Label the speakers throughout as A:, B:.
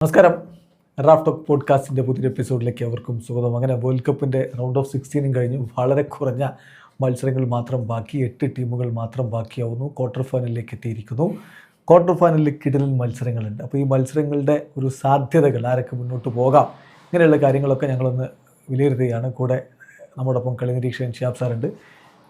A: നമസ്കാരം. Raf talk പോഡ്കാസ്റ്റിൻ്റെ പുതിയൊരു എപ്പിസോഡിലേക്ക് അവർക്കും സ്വാഗതം. അങ്ങനെ വേൾഡ് കപ്പിൻ്റെ റൗണ്ട് ഓഫ് 16 കഴിഞ്ഞു. വളരെ കുറഞ്ഞ മത്സരങ്ങൾ മാത്രം ബാക്കി, 8 ടീമുകൾ മാത്രം ബാക്കിയാവുന്നു. ക്വാർട്ടർ ഫൈനലിലേക്ക് എത്തിയിരിക്കുന്നു. ക്വാർട്ടർ ഫൈനലിൽ കിടിലൻ മത്സരങ്ങളുണ്ട്. അപ്പോൾ ഈ മത്സരങ്ങളുടെ ഒരു സാധ്യതകൾ, ആരൊക്കെ മുന്നോട്ട് പോകാം, ഇങ്ങനെയുള്ള കാര്യങ്ങളൊക്കെ ഞങ്ങളൊന്ന് വിലയിരുത്തുകയാണ്. കൂടെ നമ്മോടൊപ്പം കളി നിരീക്ഷകൻ ഷിയാബ് സാറുണ്ട്.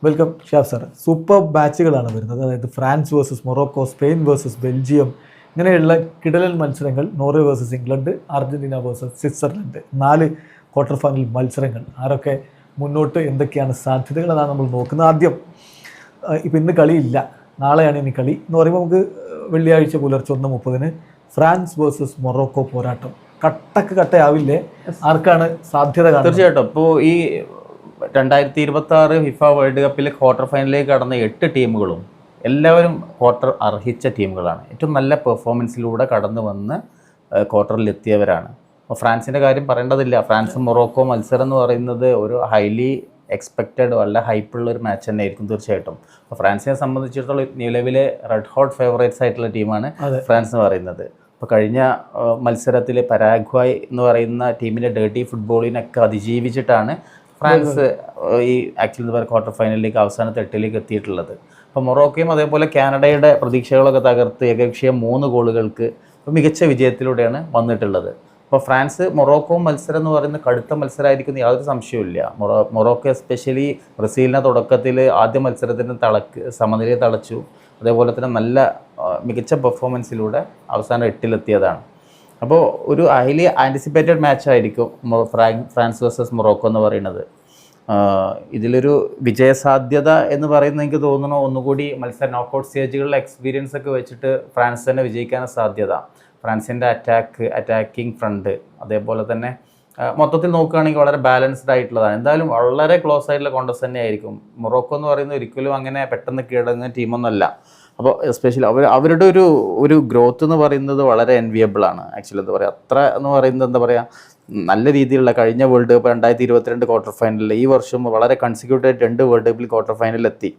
A: Welcome Shiyab sir. സൂപ്പർ ബാച്ചുകളാണ് വരുന്നത്. അതായത് France versus Morocco, Spain versus Belgium, ഇങ്ങനെയുള്ള കിടലൻ മത്സരങ്ങൾ. Norway versus England, Argentina versus Switzerland, 4 quarter final മത്സരങ്ങൾ. ആരൊക്കെ മുന്നോട്ട്, എന്തൊക്കെയാണ് സാധ്യതകൾ, അതാണ് നമ്മൾ നോക്കുന്നത്. ആദ്യം ഇപ്പം ഇന്ന് കളിയില്ല, നാളെയാണ് ഇനി കളി എന്ന് പറയുമ്പോൾ നമുക്ക് വെള്ളിയാഴ്ച പുലർച്ചെ 1:30 ഫ്രാൻസ് വേഴ്സസ് മൊറോക്കോ പോരാട്ടം. കട്ടയാവില്ലേ? ആർക്കാണ് സാധ്യത കാണുന്നത്?
B: തീർച്ചയായിട്ടും. ഇപ്പോൾ ഈ 2026 ഫിഫ വേൾഡ് കപ്പിൽ ക്വാർട്ടർ ഫൈനലിലേക്ക് കടന്ന 8 ടീമുകളും എല്ലാവരും ക്വാർട്ടർ അർഹിച്ച ടീമുകളാണ്. ഏറ്റവും നല്ല പെർഫോമൻസിലൂടെ കടന്നു വന്ന് ക്വാർട്ടറിൽ എത്തിയവരാണ്. അപ്പോൾ ഫ്രാൻസിൻ്റെ കാര്യം പറയേണ്ടതില്ല. ഫ്രാൻസ് മൊറോക്കോ മത്സരം എന്ന് പറയുന്നത് ഒരു ഹൈലി എക്സ്പെക്റ്റഡ്, വളരെ ഹൈപ്പുള്ള ഒരു മാച്ച് തന്നെ ആയിരിക്കും തീർച്ചയായിട്ടും. അപ്പോൾ ഫ്രാൻസിനെ സംബന്ധിച്ചിടത്തോളം നിലവിലെ റെഡ് ഹോട്ട് ഫേവറേറ്റ്സ് ആയിട്ടുള്ള ടീമാണ് ഫ്രാൻസ് എന്ന് പറയുന്നത്. അപ്പോൾ കഴിഞ്ഞ മത്സരത്തിൽ പരാഗ്വായ് എന്ന് പറയുന്ന ടീമിൻ്റെ ഡേർട്ടി ഫുട്ബോളിനൊക്കെ അതിജീവിച്ചിട്ടാണ് ഫ്രാൻസ് ഈ ആക്ച്വലി എന്താ പറയുക ക്വാർട്ടർ ഫൈനലിലേക്ക് അവസാനത്തെ 8ലേക്ക് എത്തിയിട്ടുള്ളത്. അപ്പോൾ മൊറോക്കോയും അതേപോലെ കാനഡയുടെ പ്രതീക്ഷകളൊക്കെ തകർത്ത് ഏകപക്ഷീയം 3 ഗോളുകൾക്ക് മികച്ച വിജയത്തിലൂടെയാണ് വന്നിട്ടുള്ളത്. അപ്പോൾ ഫ്രാൻസ് മൊറോക്കോ മത്സരം എന്ന് പറയുന്നത് കടുത്ത മത്സരമായിരിക്കും, യാതൊരു സംശയവുമില്ല. മൊറോക്കോ എസ്പെഷ്യലി ബ്രസീലിനെ തുടക്കത്തിൽ ആദ്യ മത്സരത്തിന് സമനിലയെ തളച്ചു. അതേപോലെ തന്നെ നല്ല മികച്ച പെർഫോമൻസിലൂടെ അവസാനം 8-ലെത്തിയതാണ്. അപ്പോൾ ഒരു ഹൈലി ആൻറ്റിസിപ്പേറ്റഡ് മാച്ചായിരിക്കും ഫ്രാൻസ് വേഴ്സസ് മൊറോക്കോ എന്ന് പറയുന്നത്. ഇതിലൊരു വിജയസാധ്യത എന്ന് പറയുന്നത് എനിക്ക് തോന്നുന്നു ഒന്നുകൂടി മത്സരം നോക്കൗട്ട് സ്റ്റേജുകളിലെ എക്സ്പീരിയൻസ് ഒക്കെ വെച്ചിട്ട് ഫ്രാൻസ് തന്നെ വിജയിക്കാനാണ് സാധ്യത. ഫ്രാൻസിൻ്റെ അറ്റാക്കിംഗ് ഫ്രണ്ട് അതേപോലെ തന്നെ മൊത്തത്തിൽ നോക്കുകയാണെങ്കിൽ വളരെ ബാലൻസ്ഡ് ആയിട്ടുള്ളതാണ്. എന്തായാലും വളരെ ക്ലോസ് ആയിട്ടുള്ള കോൺടസ്റ്റ് തന്നെ ആയിരിക്കും. മൊറോക്കോ എന്ന് പറയുന്നത് ഒരിക്കലും അങ്ങനെ പെട്ടെന്ന് കീഴടങ്ങുന്ന ടീമൊന്നുമല്ല. അപ്പോൾ എസ്പെഷ്യലി അവരുടെ ഒരു ഗ്രോത്ത് എന്ന് പറയുന്നത് വളരെ എൻവിയബിളാണ്. ആക്ച്വലി എന്താ പറയുക, അത്ര എന്ന് പറയുന്നത് എന്താ പറയുക, നല്ല രീതിയിലുള്ള കഴിഞ്ഞ വേൾഡ് കപ്പ് 2022 ക്വാർട്ടർ ഫൈനലിൽ, ഈ വർഷം വളരെ കൺസിക്യൂട്ടീവായിട്ട് 2 വേൾഡ് കപ്പിൽ ക്വാർട്ടർ ഫൈനലിലെത്തി.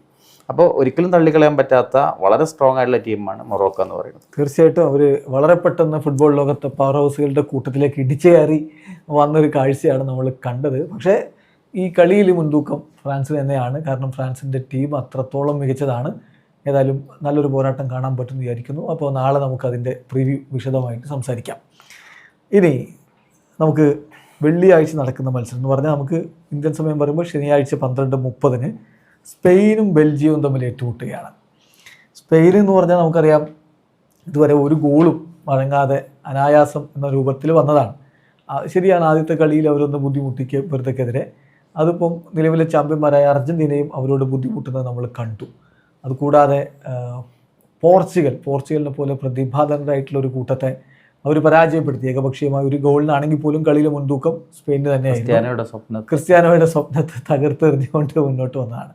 B: അപ്പോൾ ഒരിക്കലും തള്ളിക്കളയാൻ പറ്റാത്ത വളരെ സ്ട്രോങ് ആയിട്ടുള്ള ടീമാണ് മൊറോക്കോ എന്ന് പറയുന്നത്.
A: തീർച്ചയായിട്ടും അവർ വളരെ പെട്ടെന്ന് ഫുട്ബോൾ ലോകത്തെ പവർ ഹൗസുകളുടെ കൂട്ടത്തിലേക്ക് ഇടിച്ചു കയറി വന്നൊരു കാഴ്ചയാണ് നമ്മൾ കണ്ടത്. പക്ഷേ ഈ കളിയിൽ മുൻതൂക്കം ഫ്രാൻസിന് തന്നെയാണ്. കാരണം ഫ്രാൻസിൻ്റെ ടീം അത്രത്തോളം മികച്ചതാണ്. ഏതായാലും നല്ലൊരു പോരാട്ടം കാണാൻ പറ്റുമെന്ന് വിചാരിക്കുന്നു. അപ്പോൾ നാളെ നമുക്കതിൻ്റെ പ്രിവ്യൂ വിശദമായിട്ട് സംസാരിക്കാം. ഇനി നമുക്ക് വെള്ളിയാഴ്ച നടക്കുന്ന മത്സരം എന്ന് പറഞ്ഞാൽ, നമുക്ക് ഇന്ത്യൻ സമയം പറയുമ്പോൾ ശനിയാഴ്ച 12:30 സ്പെയിനും ബെൽജിയവും തമ്മിൽ ഏറ്റുമുട്ടുകയാണ്. സ്പെയിൻ എന്ന് പറഞ്ഞാൽ നമുക്കറിയാം, ഇതുവരെ ഒരു ഗോളും വഴങ്ങാതെ അനായാസം എന്ന രൂപത്തിൽ വന്നതാണ്. ശരിയാണ്, ആദ്യത്തെ കളിയിൽ അവരൊന്ന് ബുദ്ധിമുട്ടിക്കപ്പെടുത്തക്കെതിരെ. അതിപ്പം നിലവിലെ ചാമ്പ്യന്മാരായ അർജൻറ്റീനയും അവരോട് ബുദ്ധിമുട്ടുന്നത് നമ്മൾ കണ്ടു. അതുകൂടാതെ പോർച്ചുഗലിനെ പോലെ പ്രതിഭാധനരായിട്ടുള്ളൊരു കൂട്ടത്തെ അവർ പരാജയപ്പെടുത്തി. ഏകപക്ഷീയമായ ഒരു ഗോളിനാണെങ്കിൽ പോലും കളിയിലെ മുൻതൂക്കം സ്പെയിനിന് തന്നെയായിരുന്നു. ക്രിസ്ത്യാനോയുടെ സ്വപ്നത്തെ തകർത്തെറിഞ്ഞുകൊണ്ട് മുന്നോട്ട് വന്നതാണ്.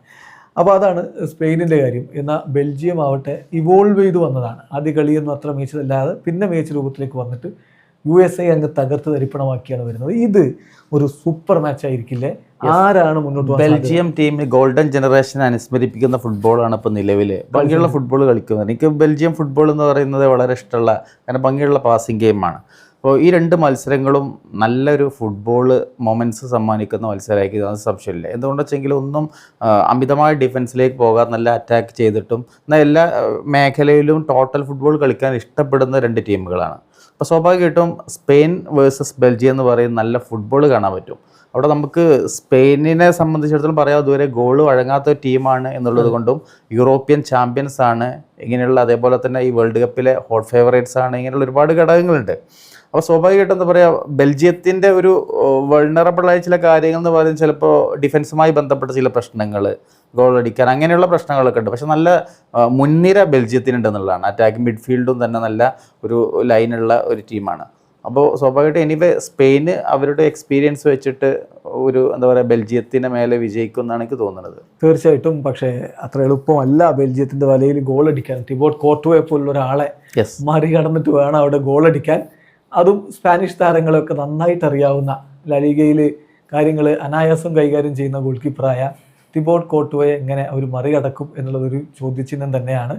A: അപ്പോൾ അതാണ് സ്പെയിനിൻ്റെ കാര്യം. എന്നാൽ ബെൽജിയം ആവട്ടെ ഇവോൾവ് ചെയ്ത് വന്നതാണ്. ആദ്യ കളിയൊന്നും അത്ര മികച്ചതല്ലാതെ പിന്നെ മികച്ച രൂപത്തിലേക്ക് വന്നിട്ട് USA അങ്ങ് തകർത്ത് തരിപ്പണമാക്കിയാണ് വരുന്നത്. ഇത് ഒരു സൂപ്പർ മാച്ച് ആയിരിക്കില്ലേ? ആരാണ് മുന്നോട്ട് പോകുന്നത്?
B: ബെൽജിയം ടീം ഗോൾഡൻ ജനറേഷനെ അനുസ്മരിപ്പിക്കുന്ന ഫുട്ബോളാണ് ഇപ്പോൾ നിലവിൽ ഭംഗിയുള്ള ഫുട്ബോൾ കളിക്കുന്നത്. എനിക്ക് ബെൽജിയം ഫുട്ബോൾ എന്ന് പറയുന്നത് വളരെ ഇഷ്ടമുള്ള, കാരണം ഭംഗിയുള്ള പാസിംഗ് ഗെയിമാണ്. അപ്പോൾ ഈ 2 മത്സരങ്ങളും നല്ലൊരു ഫുട്ബോൾ മൊമെൻറ്റ്സ് സമ്മാനിക്കുന്ന മത്സരമായിരിക്കും, അത് സംശയമില്ല. എന്തുകൊണ്ടെന്ന് വെച്ചെങ്കിൽ ഒന്നും അമിതമായ ഡിഫൻസിലേക്ക് പോകാതെ നല്ല അറ്റാക്ക് ചെയ്തിട്ടും എന്നാൽ എല്ലാ മേഖലയിലും ടോട്ടൽ ഫുട്ബോൾ കളിക്കാൻ ഇഷ്ടപ്പെടുന്ന 2 ടീമുകളാണ്. അപ്പോൾ സ്വാഭാവികമായിട്ടും സ്പെയിൻ വേഴ്സസ് ബെൽജിയം എന്ന് പറയുന്ന നല്ല ഫുട്ബോൾ കാണാൻ പറ്റും. അവിടെ നമുക്ക് സ്പെയിനിനെ സംബന്ധിച്ചിടത്തോളം പറയാം, അതുവരെ ഗോൾ വഴങ്ങാത്ത ഒരു ടീമാണ് എന്നുള്ളത് കൊണ്ടും യൂറോപ്യൻ ചാമ്പ്യൻസ് ആണ് ഇങ്ങനെയുള്ള, അതേപോലെ തന്നെ ഈ വേൾഡ് കപ്പിലെ ഹോട്ട് ഫേവറേറ്റ്സ് ആണ്, ഇങ്ങനെയുള്ള ഒരുപാട് ഘടകങ്ങളുണ്ട്. അപ്പോൾ സ്വാഭാവികമായിട്ടും എന്താ പറയുക, ബെൽജിയത്തിൻ്റെ ഒരു വൾണറബിളായ ചില കാര്യങ്ങൾ എന്ന് പറയുന്നത് ചിലപ്പോൾ ഡിഫൻസുമായി ബന്ധപ്പെട്ട ചില പ്രശ്നങ്ങൾ, ഗോൾ അടിക്കാൻ, അങ്ങനെയുള്ള പ്രശ്നങ്ങളൊക്കെ ഉണ്ട്. പക്ഷെ നല്ല മുൻനിര ബെൽജിയത്തിനുണ്ടെന്നുള്ളതാണ്. അറ്റാക്കിംഗ് മിഡ്ഫീൽഡും തന്നെ നല്ല ഒരു ലൈനുള്ള ഒരു ടീമാണ്. അപ്പോൾ സ്വാഭാവികമായിട്ടും എനിവേ സ്പെയിന് അവരുടെ എക്സ്പീരിയൻസ് വെച്ചിട്ട് ഒരു എന്താ പറയുക ബെൽജിയത്തിൻ്റെ മേലെ വിജയിക്കും എന്നാണ് എനിക്ക് തോന്നുന്നത്.
A: തീർച്ചയായിട്ടും. പക്ഷേ അത്ര എളുപ്പമല്ല ബെൽജിയത്തിൻ്റെ വലയിൽ ഗോൾ അടിക്കാൻ. തിബോട്ട് കോർട്ടുവെ പോലുള്ള ഒരാളെ മറികടന്നിട്ട് വേണം അവിടെ ഗോൾ അടിക്കാൻ. അതും സ്പാനിഷ് താരങ്ങളൊക്കെ നന്നായിട്ട് അറിയാവുന്ന, ലലീഗയിൽ കാര്യങ്ങൾ അനായാസം കൈകാര്യം ചെയ്യുന്ന ഗോൾ കീപ്പറായ തിബോട്ട് കോർട്ടുവയെ എങ്ങനെ അവർ മറികടക്കും എന്നുള്ളതൊരു ചോദ്യചിഹ്നം തന്നെയാണ്.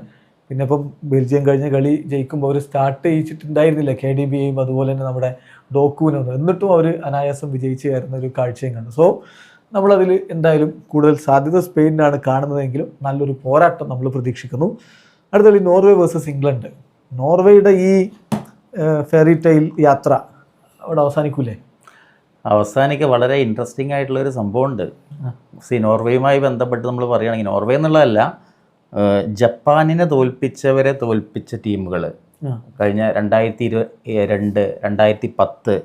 A: പിന്നെ ഇപ്പം ബെൽജിയം കഴിഞ്ഞ കളി ജയിക്കുമ്പോൾ അവർ സ്റ്റാർട്ട് ചെയ്യിച്ചിട്ടുണ്ടായിരുന്നില്ല KDBയെയും അതുപോലെ തന്നെ നമ്മുടെ ഡോക്കുവിനൊന്നും, എന്നിട്ടും അവർ അനായാസം വിജയിച്ച് കയറുന്ന ഒരു കാഴ്ചയും കണ്ടു. സോ നമ്മളതിൽ എന്തായാലും കൂടുതൽ സാധ്യത സ്പെയിനിനാണ് കാണുന്നതെങ്കിലും നല്ലൊരു പോരാട്ടം നമ്മൾ പ്രതീക്ഷിക്കുന്നു. അടുത്ത കളി നോർവേ വേഴ്സസ് ഇംഗ്ലണ്ട്. നോർവേയുടെ ഈ ഫെയറി ടൈൽ യാത്ര അവിടെ അവസാനിക്കൂലേ?
B: അവസാനിക്ക് വളരെ ഇൻട്രസ്റ്റിംഗ് ആയിട്ടുള്ളൊരു സംഭവമുണ്ട്. നോർവേയുമായി ബന്ധപ്പെട്ട് നമ്മൾ പറയുകയാണെങ്കിൽ, നോർവേ എന്നുള്ളതല്ല, ജപ്പാനിനെ തോൽപ്പിച്ച ടീമുകൾ കഴിഞ്ഞ 2022, 2010,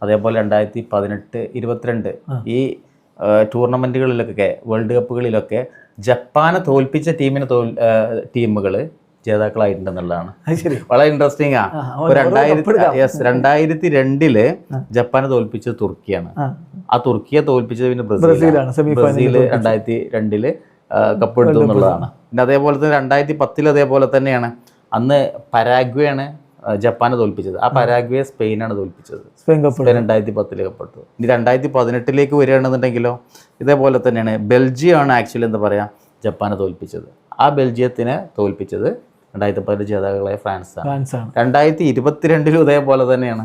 B: അതേപോലെ 2018, 22 ഈ ടൂർണമെൻറ്റുകളിലൊക്കെ, വേൾഡ് കപ്പുകളിലൊക്കെ ജപ്പാനെ തോൽപ്പിച്ച ടീമുകൾ ജേതാക്കളായിട്ടുണ്ടെന്നുള്ളതാണ്. വളരെ ഇൻട്രസ്റ്റിംഗ് ആ. 2002 ജപ്പാനെ തോൽപ്പിച്ചത് തുർക്കിയാണ്. ആ തുർക്കിയെ തോൽപ്പിച്ചത് പിന്നെ ബ്രസീലാണ്. ബ്രസീൽ 2002 കപ്പ് എടുത്തു എന്നുള്ളതാണ്. പിന്നെ അതേപോലെ തന്നെ 2010 അതേപോലെ തന്നെയാണ്. അന്ന് പരാഗ്വയാണ് ജപ്പാനെ തോൽപ്പിച്ചത്. ആ പരാഗ്വയെ സ്പെയിനാണ് തോൽപ്പിച്ചത്. സ്പെയിൻ 2010 കപ്പെടുത്തു. ഇനി 2018 വരികയാണെന്നുണ്ടെങ്കിലോ ഇതേപോലെ തന്നെയാണ്. ബെൽജിയമാണ് ആക്ച്വലി എന്താ പറയുക ജപ്പാനെ തോൽപ്പിച്ചത്. ആ ബെൽജിയത്തിനെ തോൽപ്പിച്ചത് 2010 ജേതാക്കളായ ഫ്രാൻസാണ്. 2022 ഇതേപോലെ തന്നെയാണ്.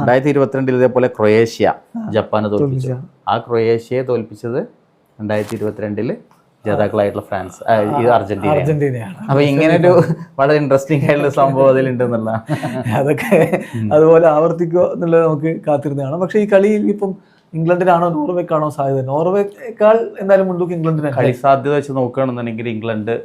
B: 2022 ഇതേപോലെ ക്രൊയേഷ്യ ജപ്പാനെ തോൽപ്പിച്ചു. ആ ക്രൊയേഷ്യയെ തോൽപ്പിച്ചത് 2022 ജേതാക്കളായിട്ടുള്ള ഫ്രാൻസ്, അർജന്റീനയാണ്. അപ്പൊ ഇങ്ങനെ ഒരു വളരെ ഇൻട്രസ്റ്റിംഗ് ആയിട്ടുള്ള സംഭവം അതിലുണ്ടെന്നുള്ള
A: അതൊക്കെ അതുപോലെ ആവർത്തിക്കുക എന്നുള്ളത് നമുക്ക് കാത്തിരുന്ന് കാണാം. പക്ഷേ ഈ കളിയിൽ ഇപ്പം ഇംഗ്ലണ്ടിനാണോ നോർവേക്കാണോ സാധ്യത? നോർവേക്കാൾ എന്തായാലും മുൻതൂക്കം ഇംഗ്ലണ്ടിനാണ്.
B: കളി സാധ്യത വെച്ച് നോക്കുകയാണെന്നുണ്ടെങ്കിൽ ഇംഗ്ലണ്ട്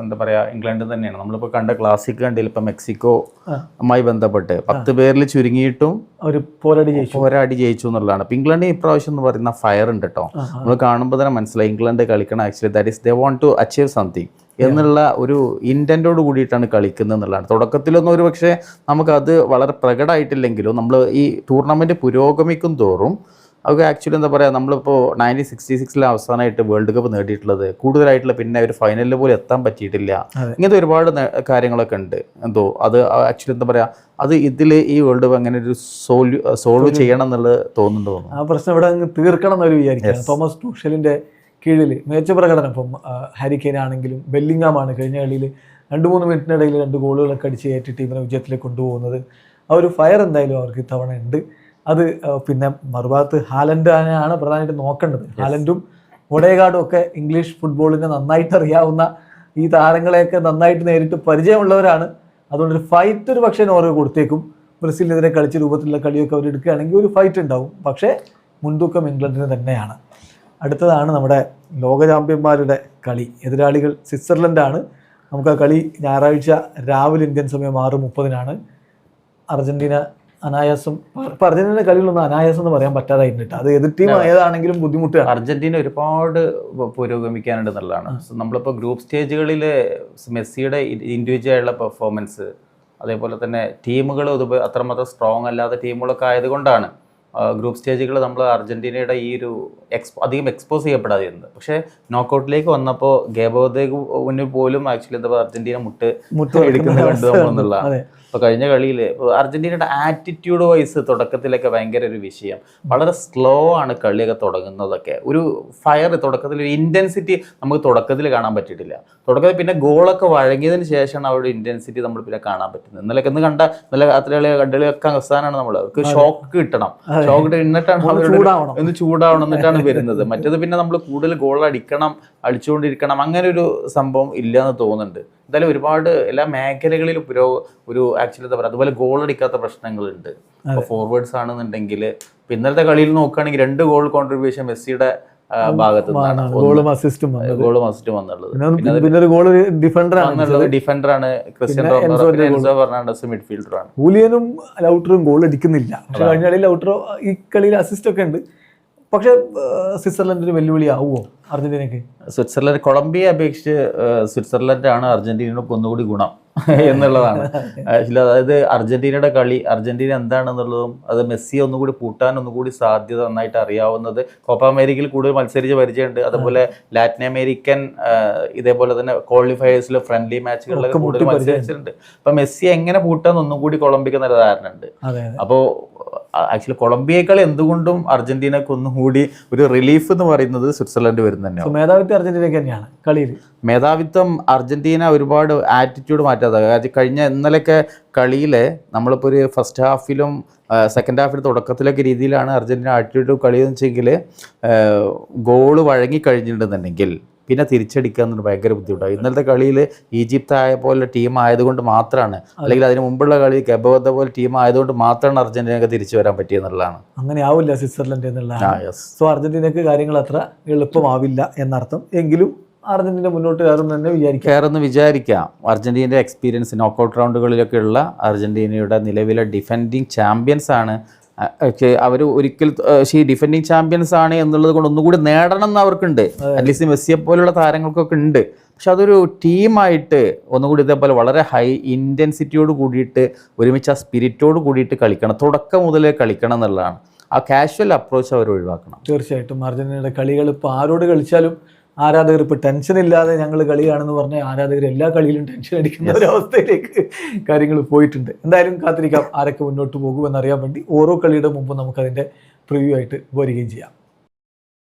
B: എന്താ പറയുക, ഇംഗ്ലണ്ട് തന്നെയാണ്. നമ്മളിപ്പോൾ കണ്ട ക്ലാസിക് കണ്ടില്ല, ഇപ്പം മെക്സിക്കോമായി ബന്ധപ്പെട്ട് 10 പേരിൽ ചുരുങ്ങിയിട്ടും
A: ഒരു പോരാടി
B: ജയിച്ചു എന്നുള്ളതാണ്. അപ്പം ഇംഗ്ലണ്ടിന് ഇപ്രാവശ്യം എന്ന് പറയുന്ന ഫയർ ഉണ്ട് കേട്ടോ. നമ്മൾ കാണുമ്പോൾ തന്നെ മനസ്സിലായി ഇംഗ്ലണ്ട് കളിക്കണം actually that is they want to achieve something എന്നുള്ള ഒരു ഇൻറ്റൻറ്റോട് കൂടിയിട്ടാണ് കളിക്കുന്നത് എന്നുള്ളതാണ്. തുടക്കത്തിലൊന്നും ഒരു പക്ഷേ നമുക്കത് വളരെ പ്രകടമായിട്ടില്ലെങ്കിലും നമ്മൾ ഈ ടൂർണമെൻറ്റ് പുരോഗമിക്കും തോറും അത് ആക്ച്വലി എന്താ പറയുക, നമ്മളിപ്പോൾ 1966 അവസാനമായിട്ട് വേൾഡ് കപ്പ് നേടിയിട്ടുള്ളത് കൂടുതലായിട്ടുള്ള പിന്നെ ഒരു ഫൈനലിൽ പോലും എത്താൻ പറ്റിയിട്ടില്ല. ഇങ്ങനത്തെ ഒരുപാട് കാര്യങ്ങളൊക്കെ ഉണ്ട്. എന്തോ അത് ആക്ച്വലി എന്താ പറയുക, അത് ഇതിൽ ഈ വേൾഡ് കപ്പ് അങ്ങനെ ഒരു സോൾവ് ചെയ്യണം എന്നുള്ളത് തോന്നുന്നുണ്ട്.
A: ആ പ്രശ്നം ഇവിടെ അങ്ങ് തീർക്കണം എന്നൊരു വിചാരിക്കുക. തോമസ് ടൂഷലിൻ്റെ കീഴിൽ മികച്ച പ്രകടനം, ഇപ്പം ഹാരി കെയ്ൻ ആണെങ്കിലും ബെല്ലിംഗാമാണ് കഴിഞ്ഞ കളിയിൽ 2-3 മിനിറ്റിനിടയിൽ 2 ഗോളുകളൊക്കെ അടിച്ച് കയറ്റി ടീമിനെ വിജയത്തിലേക്ക് കൊണ്ടുപോകുന്നത്. ആ ഒരു ഫയർ എന്തായാലും അവർക്ക് ഇത്തവണ ഉണ്ട്. അത് പിന്നെ മറുഭാഗത്ത് ഹാലൻഡാണ് പ്രധാനമായിട്ട് നോക്കേണ്ടത്. ഹാലൻഡും ഒഡേഗാർഡും ഒക്കെ ഇംഗ്ലീഷ് ഫുട്ബോളിനെ നന്നായിട്ട് അറിയാവുന്ന ഈ താരങ്ങളെയൊക്കെ നന്നായിട്ട് നേരിട്ട് പരിചയമുള്ളവരാണ്. അതുകൊണ്ടൊരു ഫൈറ്റ് ഒരു പക്ഷേ നോർവേ കൊടുത്തേക്കും. ബ്രസീലിനെതിരെ കളിച്ച രൂപത്തിലുള്ള കളിയൊക്കെ അവർ എടുക്കുകയാണെങ്കിൽ ഒരു ഫൈറ്റ് ഉണ്ടാവും. പക്ഷേ മുൻതൂക്കം ഇംഗ്ലണ്ടിന് തന്നെയാണ്. അടുത്തതാണ് നമ്മുടെ ലോക ചാമ്പ്യന്മാരുടെ കളി. എതിരാളികൾ സ്വിറ്റ്സർലൻഡാണ്. നമുക്ക് ആ കളി ഞായറാഴ്ച രാവിലെ ഇന്ത്യൻ സമയം 6:30 അർജന്റീന അനായാസം. അർജന്റീനയുടെ കളികളൊന്നും അനായാസം എന്ന് പറയാൻ പറ്റാതായിട്ടുണ്ട്. അത് എതിർ ടീം ഏതാണെങ്കിലും ബുദ്ധിമുട്ടാണ്.
B: അർജന്റീന ഒരുപാട് പുരോഗമിക്കാനുണ്ട് എന്നുള്ളതാണ്. നമ്മളിപ്പോൾ ഗ്രൂപ്പ് സ്റ്റേജുകളിൽ മെസ്സിയുടെ ഇൻഡിവിജ്വൽ ആയിട്ടുള്ള പെർഫോമൻസ്, അതേപോലെ തന്നെ ടീമുകൾ അത്രമാത്രം സ്ട്രോങ് അല്ലാത്ത ടീമുകളൊക്കെ ആയതുകൊണ്ടാണ് ഗ്രൂപ്പ് സ്റ്റേജുകൾ നമ്മൾ അർജന്റീനയുടെ ഈ ഒരു അധികം എക്സ്പോസ് ചെയ്യപ്പെടാതിരുന്നത്. പക്ഷേ നോക്കൗട്ടിലേക്ക് വന്നപ്പോൾ ഗേബോദേന് പോലും ആക്ച്വലി എന്താ അർജന്റീന മുട്ട് എടുക്കുന്നത് കണ്ടു എന്നുള്ളതാണ്. ഇപ്പോൾ കഴിഞ്ഞ കളിയിൽ അർജന്റീനയുടെ ആറ്റിറ്റ്യൂഡ് വൈസ് തുടക്കത്തിലൊക്കെ ഭയങ്കര ഒരു വിഷയം. വളരെ സ്ലോ ആണ് കളിയൊക്കെ തുടങ്ങുന്നതൊക്കെ. ഒരു ഫയർ തുടക്കത്തിൽ ഒരു ഇൻറ്റൻസിറ്റി നമുക്ക് തുടക്കത്തിൽ കാണാൻ പറ്റിയിട്ടില്ല. തുടക്കത്തിൽ പിന്നെ ഗോളൊക്കെ വഴങ്ങിയതിന് ശേഷമാണ് അവരുടെ ഇൻറ്റൻസിറ്റി നമ്മൾ പിന്നെ കാണാൻ പറ്റുന്നത്. ഇന്നലെയൊക്കെ ഒന്ന് കണ്ട നല്ല കണ്ടുകളിയൊക്കെ അവസാനമാണ് നമ്മൾ അവർക്ക് ഷോക്ക് കിട്ടണം. ഷോക്ക് എന്നിട്ടാണ് ഒന്ന് ചൂടാവണം, എന്നിട്ടാണ് വരുന്നത്. മറ്റേത് പിന്നെ നമ്മൾ കൂടുതൽ ഗോൾ അടിച്ചുകൊണ്ടിരിക്കണം അങ്ങനെ ഒരു സംഭവം ഇല്ല എന്ന് തോന്നുന്നുണ്ട്. എന്തായാലും ഒരുപാട് എല്ലാ മേഖലകളിലും ഒരു ആക്ച്വലി എന്താ പറയുക, അതുപോലെ ഗോൾ അടിക്കാത്ത പ്രശ്നങ്ങളുണ്ട്. ഇപ്പോൾ ഫോർവേഡ്സ് ആണെന്നുണ്ടെങ്കിൽ ഇന്നലത്തെ കളിയിൽ നോക്കുകയാണെങ്കിൽ 2 ഗോൾ കോൺട്രിബ്യൂഷൻ മെസ്സിയുടെ ഭാഗത്തു നിന്നാണ്. ഗോളും അസിസ്റ്റും വന്നുള്ളത്. ഡിഫൻഡറാണ് ക്രിസ്ത്യൻ ഫെർണാണ്ടസ്, മിഡ്ഫീൽഡറാണ്.
A: ഹൂലിയനും ലൗട്ടറും ഗോൾ അടിക്കുന്നില്ല. പക്ഷെ കഴിഞ്ഞ കളിയിൽ ലൗട്ടറോ ഈ കളിയിൽ അസിസ്റ്റ് ഒക്കെ ഉണ്ട്. പക്ഷെ സ്വിറ്റ്സർലൻഡിന് വെല്ലുവിളി ആവുമോ അർജന്റീനയ്ക്ക്?
B: സ്വിറ്റ്സർലൻഡ് കൊളംബിയയെ അപേക്ഷിച്ച് സ്വിറ്റ്സർലൻഡാണ് അർജന്റീനയ്ക്ക് ഒന്നുകൂടി ഗുണം എന്നുള്ളതാണ്. അതായത് അർജന്റീന എന്താണെന്നുള്ളതും അത് മെസ്സിയെ ഒന്നുകൂടി പൂട്ടാൻ ഒന്നുകൂടി സാധ്യത നന്നായിട്ട് അറിയാവുന്നത്. കോപ്പ അമേരിക്കയിൽ കൂടുതൽ മത്സരിച്ച് പരിചയമുണ്ട്. അതുപോലെ ലാറ്റിൻ അമേരിക്കൻ ഇതേപോലെ തന്നെ ക്വാളിഫയേഴ്സിലെ ഫ്രണ്ട്ലി മാച്ചുകളിലൊക്കെ കൂടുതൽ മത്സരിച്ചിട്ടുണ്ട്. അപ്പം മെസ്സിയെ എങ്ങനെ പൂട്ടാൻ ഒന്നും കൂടി കൊളംബിക്ക് നല്ല ധാരണ ഉണ്ട്. അപ്പോൾ ആക്ച്വലി കൊളംബിയേക്കാൾ എന്തുകൊണ്ടും അർജന്റീനക്ക് ഒന്നുകൂടി ഒരു റിലീഫ് എന്ന് പറയുന്നത് സ്വിറ്റ്സർലൻഡ് വരുന്നത് തന്നെയാണ്.
A: മേധാവിത്വം അർജന്റീനയ്ക്ക് തന്നെയാണ് കളിയിൽ.
B: മേധാവിത്വം അർജന്റീന ഒരുപാട് ആറ്റിറ്റ്യൂഡ് മാറ്റാതെ കഴിഞ്ഞ ഇന്നലെയൊക്കെ കളിയിൽ നമ്മളിപ്പോൾ ഒരു ഫസ്റ്റ് ഹാഫിലും സെക്കൻഡ് ഹാഫിൽ തുടക്കത്തിലൊക്കെ രീതിയിലാണ് അർജന്റീന ആറ്റിറ്റ്യൂഡ് കളിയെന്ന് വെച്ചെങ്കിൽ ഗോള് വഴങ്ങി കഴിഞ്ഞിട്ടുണ്ടെന്നുണ്ടെങ്കിൽ പിന്നെ തിരിച്ചടിക്കുക എന്നത് ഭയങ്കര ബുദ്ധിമുട്ടാണ്. ഇന്നലത്തെ കളിയിൽ ഈജിപ്ത് ആയ പോലെ ടീം ആയതുകൊണ്ട് മാത്രമാണ്, അല്ലെങ്കിൽ അതിന് മുമ്പുള്ള കളി ഗബോദ പോലെ ടീം ആയതുകൊണ്ട് മാത്രമാണ് അർജന്റീനക്ക് തിരിച്ചു വരാൻ പറ്റിയെന്നുള്ളതാണ്.
A: അങ്ങനെ ആവില്ല സ്വിറ്റ്സർലൻഡ് എന്നുള്ളതാണ്. സോ അർജന്റീനക്ക് കാര്യങ്ങൾ അത്ര എളുപ്പമാവില്ല എന്നർത്ഥം. എങ്കിലും അർജന്റീന മുന്നോട്ട് കയറുമെന്ന് വിചാരിക്കാം.
B: അർജന്റീനയുടെ എക്സ്പീരിയൻസ് നോക്കൗട്ട് റൗണ്ടുകളിലൊക്കെ ഉള്ള അർജന്റീനയുടെ നിലവിലെ ഡിഫെൻഡിങ് ചാമ്പ്യൻസ് ആണ്. അവർ ഒരിക്കൽ ഈ ഡിഫെൻഡിങ് ചാമ്പ്യൻസ് ആണ് എന്നുള്ളത് കൊണ്ട് ഒന്നുകൂടി നേടണം എന്ന് അവർക്കുണ്ട്. അറ്റ്ലീസ്റ്റ് മെസ്സിയെ പോലുള്ള താരങ്ങൾക്കൊക്കെ ഉണ്ട്. പക്ഷെ അതൊരു ടീമായിട്ട് ഒന്നുകൂടി ഇതേപോലെ വളരെ ഹൈ ഇൻറ്റൻസിറ്റിയോട് കൂടിയിട്ട് ഒരുമിച്ച് ആ സ്പിരിറ്റോട് കൂടിയിട്ട് കളിക്കണം, തുടക്കം മുതലേ കളിക്കണം എന്നുള്ളതാണ്. ആ കാഷ്വൽ അപ്രോച്ച് അവർ ഒഴിവാക്കണം.
A: തീർച്ചയായിട്ടും അർജന്റീനയുടെ കളികൾ ഇപ്പോൾ ആരോട് കളിച്ചാലും ആരാധകർ ഇപ്പോൾ ടെൻഷൻ ഇല്ലാതെ ഞങ്ങൾ കളിയാണെന്ന് പറഞ്ഞാൽ ആരാധകർ എല്ലാ കളിയിലും ടെൻഷൻ അടിക്കുന്ന ഒരവസ്ഥയിലേക്ക് കാര്യങ്ങൾ പോയിട്ടുണ്ട്. എന്തായാലും കാത്തിരിക്കാം ആരൊക്കെ മുന്നോട്ട് പോകുമെന്നറിയാൻ വേണ്ടി. ഓരോ കളിയുടെ മുമ്പ് നമുക്കതിൻ്റെ പ്രിവ്യൂ ആയിട്ട് വരികയും ചെയ്യാം.